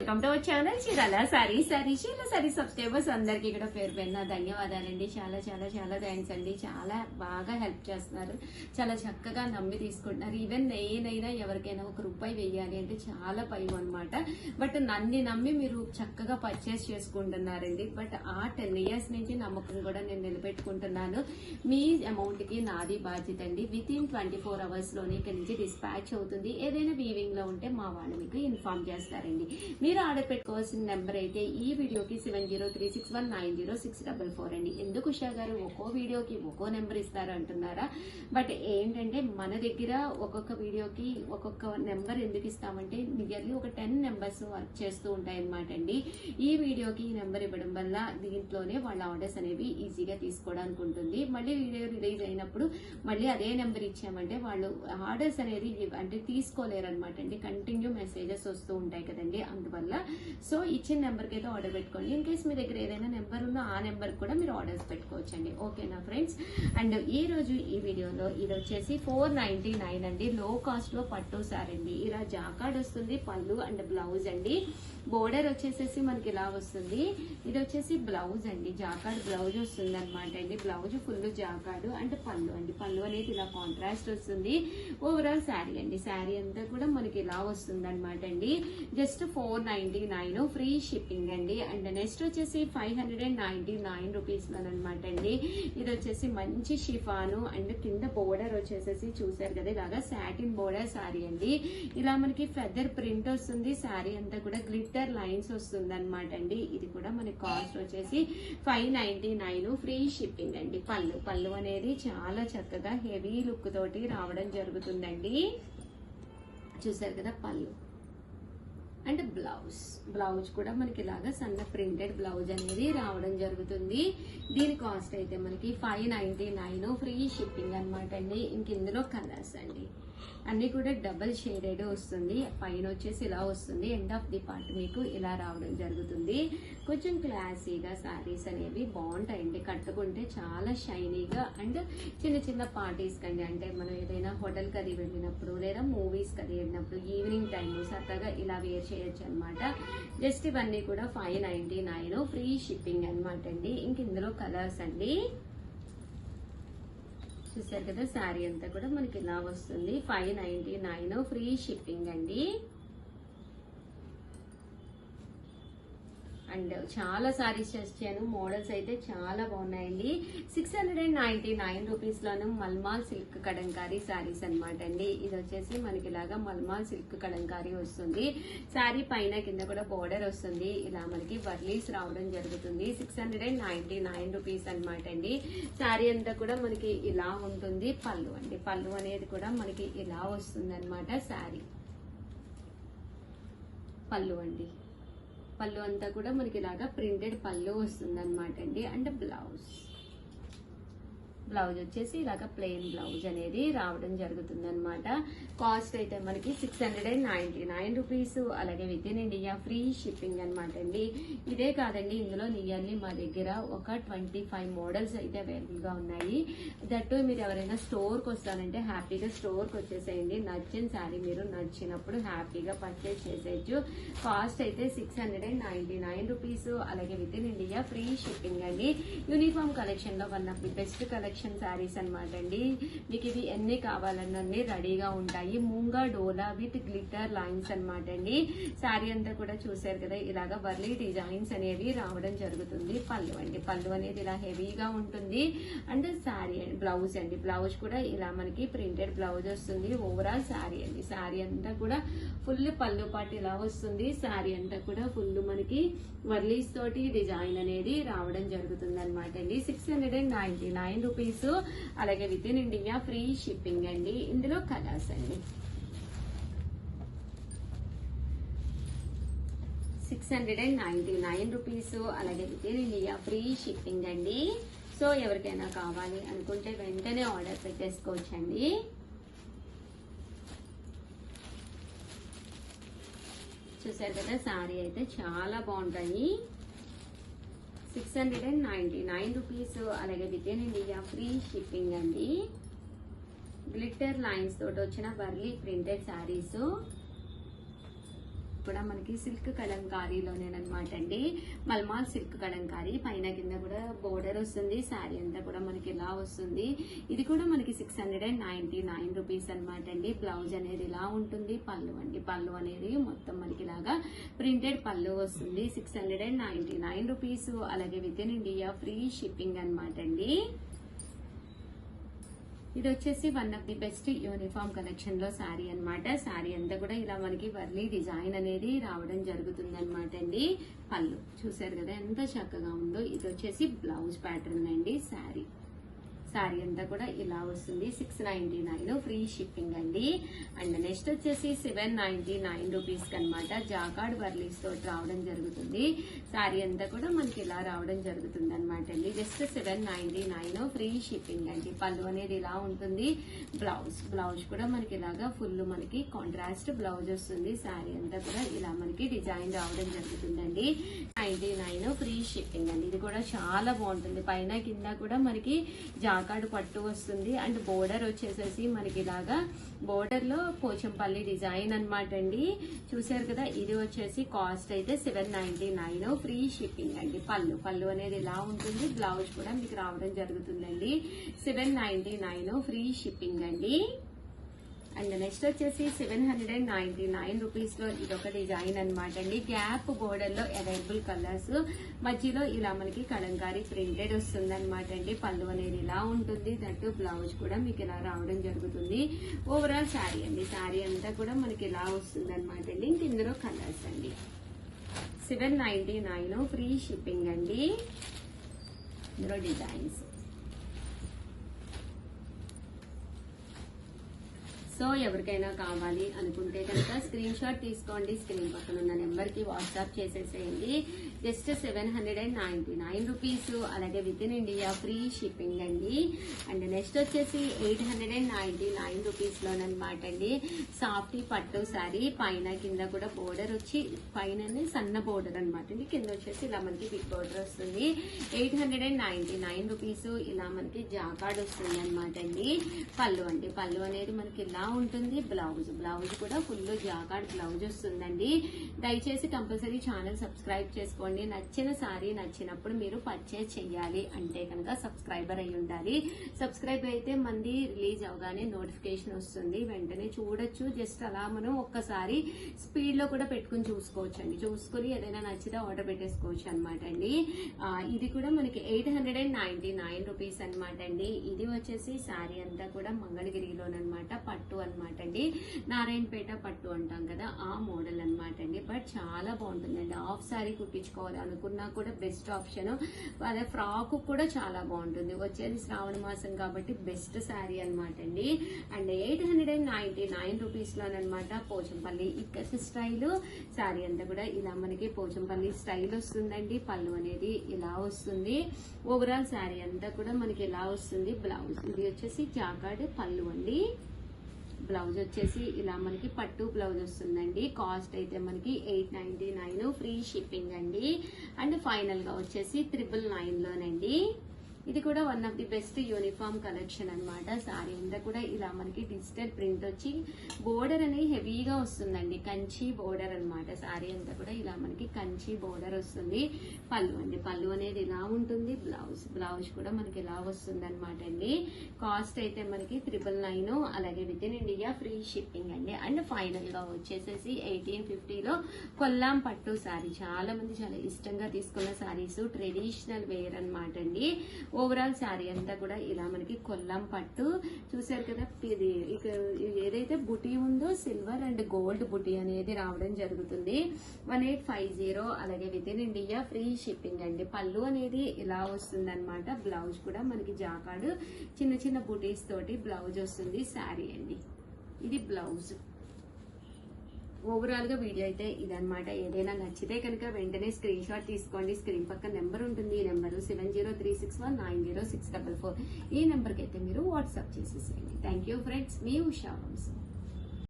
Welcome to our channel Chirala sorry subscribers అందరికి ఇక్కడ పేరు పేరున ధన్యవాదాలండి. చాలా చాలా చాలా థ్యాంక్స్ అండి. చాలా బాగా హెల్ప్ చేస్తున్నారు, చాలా చక్కగా నమ్మి తీసుకుంటున్నారు. ఈవెన్ నేనైనా ఎవరికైనా ₹1 వేయాలి అంటే చాలా భయం అనమాట. బట్ నన్ను నమ్మి మీరు చక్కగా పర్చేస్ చేసుకుంటున్నారండి. బట్ ఆ 10 years నుంచి నమ్మకం కూడా నేను నిలబెట్టుకుంటున్నాను. మీ అమౌంట్ కి నాది బాధ్యత అండి. విత్ ఇన్ 24 hours లోనే ఇక్కడి నుంచి డిస్పాచ్ అవుతుంది. ఏదైనా వీవింగ్ లో ఉంటే మా వాళ్ళు మీకు ఇన్ఫార్మ్ చేస్తారండి. మీరు ఆర్డర్ పెట్టుకోవాల్సిన నెంబర్ అయితే ఈ వీడియోకి 7036190644 అండి. ఎందుకు ఉషా గారు ఒక్కో వీడియోకి ఒక్కో నెంబర్ ఇస్తారు అంటున్నారా? బట్ ఏంటంటే మన దగ్గర ఒక్కొక్క వీడియోకి ఒక్కొక్క నెంబర్ ఎందుకు ఇస్తామంటే నియర్లీ ఒక 10 నెంబర్స్ వర్క్ చేస్తూ ఉంటాయి అన్నమాట అండి. ఈ వీడియోకి ఈ నెంబర్ ఇవ్వడం వల్ల దీంట్లోనే వాళ్ళ ఆర్డర్స్ అనేవి ఈజీగా తీసుకోవడానికి ఉంటుంది. మళ్ళీ వీడియో రిలీజ్ అయినప్పుడు మళ్ళీ అదే నెంబర్ ఇచ్చామంటే వాళ్ళు ఆర్డర్స్ అనేది అంటే తీసుకోలేరు అనమాట అండి. కంటిన్యూ మెసేజెస్ వస్తూ ఉంటాయి కదండి, అందువల్ల సో ఇచ్చిన నెంబర్కి అయితే ఆర్డర్ పెట్టుకోండి. ఇన్ కేస్ మీ దగ్గర ఏదైనా నెంబర్ ఉందో ఆ నెంబర్ కూడా మీరు ఆర్డర్స్ పెట్టుకోవచ్చండి. ఓకేనా ఫ్రెండ్స్? అండ్ ఈ రోజు ఈ వీడియోలో ఇది వచ్చేసి 499 అండి. లో కాస్ట్ లో పట్టు సారీ అండి. ఇలా జాకార్డ్ వస్తుంది, పళ్ళు అండ్ బ్లౌజ్ అండి. బోర్డర్ వచ్చేసేసి మనకి ఇలా వస్తుంది. ఇది వచ్చేసి బ్లౌజ్ అండి, జాకార్డ్ బ్లౌజ్ వస్తుంది అనమాట అండి. బ్లౌజ్ ఫుల్ జాకార్డ్ అండ్ పళ్ళు అండి. పళ్ళు అనేది ఇలా కాంట్రాస్ట్ వస్తుంది. ఓవరాల్ శారీ అండి. శారీ అంతా కూడా మనకి ఇలా వస్తుంది అనమాట అండి. జస్ట్ 499 ఫ్రీ షిప్పింగ్ అండి. అండ్ నెక్స్ట్ వచ్చేసి 599 రూపీస్ అనమాట అండి. ఇది వచ్చేసి మంచి షిఫాను అండ్ కింద బోర్డర్ వచ్చేసేసి చూసారు కదా, ఇలాగా సాటిన్ బోర్డర్ శారీ అండి. ఇలా మనకి ఫెదర్ ప్రింట్ వస్తుంది. శారీ అంతా కూడా గ్లిట్టర్ లైన్స్ వస్తుంది అనమాట అండి. ఇది కూడా మనకి కాస్ట్ వచ్చేసి 599 ఫ్రీ షిప్పింగ్ అండి. పళ్ళు అనేది చాలా చక్కగా హెవీ లుక్ తోటి రావడం జరుగుతుందండి. చూసారు కదా పళ్ళు అండ్ బ్లౌజ్ కూడా మనకి ఇలాగా సన్న ప్రింటెడ్ బ్లౌజ్ అనేది రావడం జరుగుతుంది. దీని కాస్ట్ అయితే మనకి 599 ఫ్రీ షిప్పింగ్ అనమాట అండి. ఇంక ఇందులో కలర్స్ అండి అన్ని కూడా డబల్ షేడెడ్ వస్తుంది. పైన వచ్చేసి ఇలా వస్తుంది. ఎండ్ ఆఫ్ ది పార్ట్ మీకు ఇలా రావడం జరుగుతుంది. కొంచెం క్లాసీగా శారీస్ అనేవి బాగుంటాయండి. కట్టుకుంటే చాలా షైనీగా అండ్ చిన్న చిన్న పార్టీస్ కండి, అంటే మనం ఏదైనా హోటల్ కది వెళ్ళినప్పుడు లేదా మూవీస్ కది వెళ్ళినప్పుడు ఈవినింగ్ టైమ్ సరదాగా ఇలా వేర్ చేయొచ్చు అనమాట. జస్ట్ ఇవన్నీ కూడా 599 ఫ్రీ షిప్పింగ్ అనమాట అండి. ఇంక ఇందులో కలర్స్ అండి. చూసారు కదా, శారీ అంతా కూడా మనకి ఇలా వస్తుంది. 599 ఫ్రీ షిప్పింగ్ అండి. అండ్ చాలా సారీస్ చేసాను. మోడల్స్ అయితే చాలా బాగున్నాయండి. 699 రూపీస్ లోను మల్మాల్ సిల్క్ కడంకారీ శారీస్ అనమాట అండి. ఇది వచ్చేసి మనకి ఇలాగా మల్మాల్ సిల్క్ కడంకారీ వస్తుంది. శారీ పైన కింద కూడా బోర్డర్ వస్తుంది. ఇలా మనకి వర్లీస్ రావడం జరుగుతుంది. 699 రూపీస్ అనమాట అండి. శారీ అంతా కూడా మనకి ఇలా ఉంటుంది. పళ్ళు అండి, పళ్ళు అనేది కూడా మనకి ఇలా వస్తుంది అనమాట. శారీ పళ్ళు అండి, పళ్ళు అంతా కూడా మనకి ఇలాగా ప్రింటెడ్ పళ్ళు వస్తుంది అనమాట అండి. అండ్ బ్లౌజ్ వచ్చేసి ఇలాగా ప్లెయిన్ బ్లౌజ్ అనేది రావడం జరుగుతుంది అనమాట. కాస్ట్ అయితే మనకి 699 రూపీస్. అలాగే with in India free shipping అనమాట అండి. ఇదే కాదండి, ఇందులో నియర్లీ మా దగ్గర ఒక 25 మోడల్స్ అయితే అవైలబుల్ గా ఉన్నాయి. దట్టు మీరు ఎవరైనా స్టోర్కి వస్తానంటే హ్యాపీగా స్టోర్కి వచ్చేసేయండి. నచ్చిన శారీ మీరు నచ్చినప్పుడు హ్యాపీగా పర్చేస్ చేసేయచ్చు. కాస్ట్ అయితే 699 రూపీస్. అలాగే with in India free shipping అండి. యూనిఫామ్ కలెక్షన్ లో one of the best collection saris అనమాట అండి. మీకు ఇవి ఎన్ని కావాలన్నీ రెడీగా ఉంటాయి. మూంగా డోలా విత్ గ్లిటర్ లైన్స్ అనమాట అండి. శారీ అంతా కూడా చూసారు కదా, ఇలాగా వర్లీ డిజైన్స్ అనేవి రావడం జరుగుతుంది. పళ్ళు అండి, పళ్ళు అనేది ఇలా హెవీగా ఉంటుంది. అండ్ శారీ బ్లౌజ్ అండి, బ్లౌజ్ కూడా ఇలా మనకి ప్రింటెడ్ బ్లౌజ్ వస్తుంది. ఓవరాల్ శారీ అండి, శారీ అంతా కూడా ఫుల్ పళ్ళు పాటు ఇలా వస్తుంది. శారీ అంతా కూడా ఫుల్ మనకి వర్లీస్ తోటి డిజైన్ అనేది రావడం జరుగుతుంది అనమాట అండి. 699 రూపీస్. అలాగే with in India free shipping అండి. ఇందులో కలర్స్ అండి. 699 రూపీస్. అలాగే with in India free shipping అండి. సో ఎవరికైనా కావాలి అనుకుంటే వెంటనే ఆర్డర్ పెట్టేసుకోవచ్చండి. చూసారు కదా, శారీ అయితే చాలా బాగుంటాయి. 699 రూపీస్. అలాగే with in India free shipping అండి. గ్లిట్టర్ లైన్స్ తోటి వచ్చిన వర్లీ ప్రింటెడ్ శారీస్. కూడా మనకి సిల్క్ కలంకారీలోనేనమాట అండి. మల్మాల్ సిల్క్ కలంకారీ, పైన కింద కూడా బోర్డర్ వస్తుంది. శారీ అంతా కూడా మనకి ఇలా వస్తుంది. ఇది కూడా మనకి 699 రూపీస్ అనమాట అండి. బ్లౌజ్ అనేది ఇలా ఉంటుంది. పళ్ళు అండి, పళ్ళు అనేది మొత్తం మనకి ఇలాగా ప్రింటెడ్ పళ్ళు వస్తుంది. 699 రూపీస్. అలాగే with in India free shipping అనమాట అండి. ఇది వచ్చేసి one of the best uniform collection లో శారీ అనమాట. శారీ అంతా కూడా ఇలా మనకి వర్లీ డిజైన్ అనేది రావడం జరుగుతుంది అనమాట అండి. పళ్ళు చూసారు కదా ఎంత చక్కగా ఉందో. ఇది వచ్చేసి బ్లౌజ్ ప్యాటర్న్ అండి. శారీ అంతా కూడా ఇలా వస్తుంది. 699 ఫ్రీ షిప్పింగ్ అండి. అండ్ నెక్స్ట్ వచ్చేసి 799 రూపీస్ అనమాట. జాకార్డ్ వర్లీస్ తోటి రావడం జరుగుతుంది. శారీ అంతా కూడా మనకి ఇలా రావడం జరుగుతుంది అనమాట అండి. జస్ట్ 799 ఫ్రీ షిప్పింగ్ అండి. పళ్ళు అనేది ఇలా ఉంటుంది. బ్లౌజ్ కూడా మనకి ఇలాగా ఫుల్ మనకి కాంట్రాస్ట్ బ్లౌజ్ వస్తుంది. శారీ అంతా కూడా ఇలా మనకి డిజైన్ రావడం జరుగుతుందండి. 99 ఫ్రీ షిప్పింగ్ అండి. ఇది కూడా చాలా బాగుంటుంది. పైన కింద కూడా మనకి జాకార్డ్ పట్టు వస్తుంది. అండ్ బోర్డర్ వచ్చేసేసి మనకి ఇలాగా బోర్డర్ లో పోచంపల్లి డిజైన్ అనమాట అండి. చూసారు కదా. ఇది వచ్చేసి కాస్ట్ అయితే 799 ఫ్రీ షిప్పింగ్ అండి. పళ్ళు అనేది ఇలా ఉంటుంది. బ్లౌజ్ కూడా మీకు రావడం జరుగుతుందండి. 799 ఫ్రీ షిప్పింగ్ అండి. అండ్ నెక్స్ట్ వచ్చేసి 799 రూపీస్ లో ఇదొక డిజైన్ అనమాట అండి. గ్యాప్ బోర్డర్ లో అవైలబుల్ కలర్స్, మధ్యలో ఇలా మనకి కలంకారీ ప్రింటెడ్ వస్తుంది అనమాట అండి. పళ్ళు అనేది ఇలా ఉంటుంది. దట్టు బ్లౌజ్ కూడా మీకు ఇలా రావడం జరుగుతుంది. ఓవరాల్ శారీ అండి. శారీ అంతా కూడా మనకి ఇలా వస్తుంది అనమాట అండి. ఇంక ఇందులో కలర్స్ అండి. 799 ఫ్రీ షిప్పింగ్ అండి. ఇందులో డిజైన్స్. సో ఎవరికైనా కావాలి అనుకుంటే కనుక స్క్రీన్ షాట్ తీసుకోండి. స్క్రీన్ పక్కన ఉన్న నెంబర్ కి వాట్సాప్ చేసేసేయండి. Just 799 rupees. అలాగే with in India free shipping అండి. అండ్ నెక్స్ట్ వచ్చేసి 899 రూపీస్ లోనమాట అండి. సాఫ్టీ పట్టు శారీ, పైన కింద కూడా బోర్డర్ వచ్చి పైన సన్న బోర్డర్ అనమాట అండి. కింద వచ్చేసి ఇలా మనకి బిగ్ బోర్డర్ వస్తుంది. 899 రూపీస్. ఇలా మనకి జాకార్డ్ వస్తుంది అనమాట అండి. పళ్ళు అండి. పళ్ళు అనేది మనకి ఇలా ఉంటుంది. బ్లౌజ్ కూడా ఫుల్ జాకార్డ్ బ్లౌజ్ వస్తుందండి. దయచేసి కంపల్సరీ ఛానల్ సబ్స్క్రైబ్ చేసుకోండి. నచ్చిన సారీ నచ్చినప్పుడు మీరు పర్చేజ్ చెయ్యాలి అంటే కనుక సబ్స్క్రైబర్ అయి ఉండాలి. సబ్స్క్రైబ్ అయితే మంది రిలీజ్ అవగానే నోటిఫికేషన్ వస్తుంది. వెంటనే చూడొచ్చు. జస్ట్ అలా మనం ఒక్కసారి స్పీడ్ లో కూడా పెట్టుకుని చూసుకోవచ్చు అండి. చూసుకుని ఏదైనా నచ్చితే ఆర్డర్ పెట్టేసుకోవచ్చు అనమాట అండి. ఇది కూడా మనకి 899 రూపీస్ అనమాట అండి. ఇది వచ్చేసి శారీ అంతా కూడా మంగళగిరిలోనమాట పట్టు అనమాట అండి. నారాయణపేట పట్టు అంటాం కదా, ఆ మోడల్ అనమాట అండి. బట్ చాలా బాగుంటుందండి. హాఫ్ శారీ కుట్టించుకోవాలి అనుకున్నా కూడా బెస్ట్ ఆప్షన్. అదే ఫ్రాక్ కూడా చాలా బాగుంటుంది. వచ్చేది శ్రావణ మాసం కాబట్టి బెస్ట్ శారీ అనమాట అండి. అండ్ 899 రూపీస్ లోనమాట పోచంపల్లి ఇక్కత్ స్టైల్ శారీ అంతా కూడా ఇలా మనకి పోచంపల్లి స్టైల్ వస్తుందండి. పళ్ళు అనేది ఇలా వస్తుంది. ఓవరాల్ శారీ అంతా కూడా మనకి ఇలా వస్తుంది. బ్లౌజ్ ఇది వచ్చేసి జాకార్డ్ పళ్ళు అండి. బ్లౌజ్ వచ్చేసి ఇలా మనకి పట్టు బ్లౌజ్ వస్తుందండి. కాస్ట్ అయితే మనకి 899 ఫ్రీ షిప్పింగ్ అండి. అండ్ ఫైనల్ గా వచ్చేసి 999 లోనండి. ఇది కూడా one of the best uniform collection అనమాట. సారీ అంతా కూడా ఇలా మనకి డిజిటల్ ప్రింట్ వచ్చి బోర్డర్ అనేది హెవీగా వస్తుందండి. కంచి బోర్డర్ అనమాట. సారీ అంతా కూడా ఇలా మనకి కంచి బోర్డర్ వస్తుంది. పళ్ళు అండి. పళ్ళు అనేది ఇలా ఉంటుంది. బ్లౌజ్ కూడా మనకి ఇలా వస్తుంది అనమాట అండి. కాస్ట్ అయితే మనకి 999. అలాగే with in India free shipping అండి. అండ్ ఫైనల్ గా వచ్చేసేసి 1850లో కొల్లాం పట్టు సారీ. చాలా మంది చాలా ఇష్టంగా తీసుకున్న సారీస్, ట్రెడిషనల్ వేర్ అనమాట అండి. ఓవరాల్ శారీ అంతా కూడా ఇలా మనకి కొల్లాం పట్టు చూసారు కదా. ఇది ఏదైతే బుటీ ఉందో సిల్వర్ అండ్ గోల్డ్ బుటీ అనేది రావడం జరుగుతుంది. 1850. అలాగే with in India free shipping అండి. పళ్ళు అనేది ఇలా వస్తుంది అనమాట. బ్లౌజ్ కూడా మనకి జాకార్డ్ చిన్న చిన్న బుటీస్ తోటి బ్లౌజ్ వస్తుంది. శారీ అండి. ఇది బ్లౌజ్. ఓవరాల్ గా వీడియో అయితే ఇదనమాట. ఏదైనా నచ్చితే కనుక వెంటనే స్క్రీన్ షాట్ తీసుకోండి. స్క్రీన్ పక్కన నెంబర్ ఉంటుంది. ఈ నెంబర్ 7036190644. ఈ నెంబర్కి అయితే మీరు వాట్సాప్ చేసేసేయండి. Thank you friends. మీ ఉషా వంశీ.